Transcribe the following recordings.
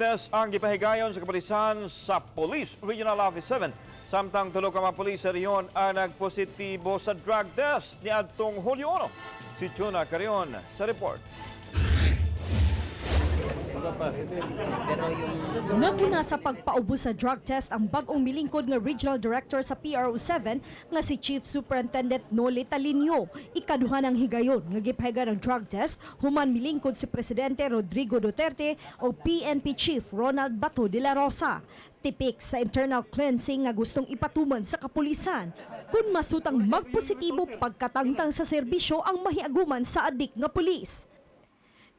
test ang gipahigayon sa kapulisan sa Police Regional Office 7. Samtang tulo ka mga pulis sa riyon ang nagpositibo sa drug test ni adtong Hulyo 1. Si Chuna Carion sa report. Naguna sa pagpaubos sa drug test ang bagong milingkod nga Regional Director sa PRO7 nga si Chief Superintendent Noli Talinio. Ikaduha ng higayon nga gipahiga ng drug test human milingkod si Presidente Rodrigo Duterte o PNP Chief Ronald Bato de la Rosa. Tipik sa internal cleansing nga gustong ipatuman sa kapulisan kung masutang magpositibo pagkatangtang sa serbisyo ang mahiaguman sa adik nga pulis.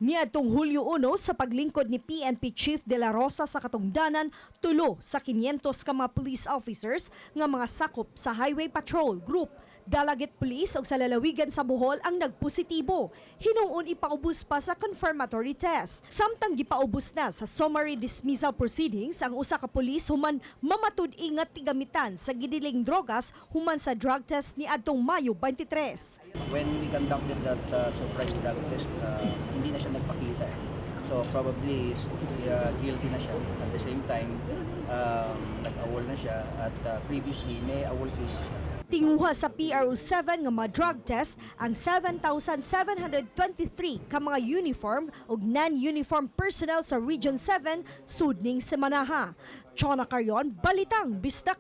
Niadtong Hulyo 1 sa paglingkod ni PNP Chief de la Rosa sa katungdanan, tulo sa 500 ka mga police officers nga mga sakop sa Highway Patrol Group, Dalagit Police o sa lalawigan sa Bohol ang nagpositibo. Hinuon ipaubos pa sa confirmatory test. Samtang gipaubos na sa summary dismissal proceedings ang usa ka pulis human mamatud ingat tigamitan sa gidiling drogas human sa drug test ni adtong Mayo 23. When we conducted that surprise drug test, hindi na siya nagpakita. So probably guilty na siya. At the same time, nag-awol na siya at previously may awol case siya. Tinguha sa PRO7 nga mga drug test ang 7,723 ka mga uniform o non-uniform personnel sa Region 7 sudning semanaha. Chona Carion, Balitang Bisdak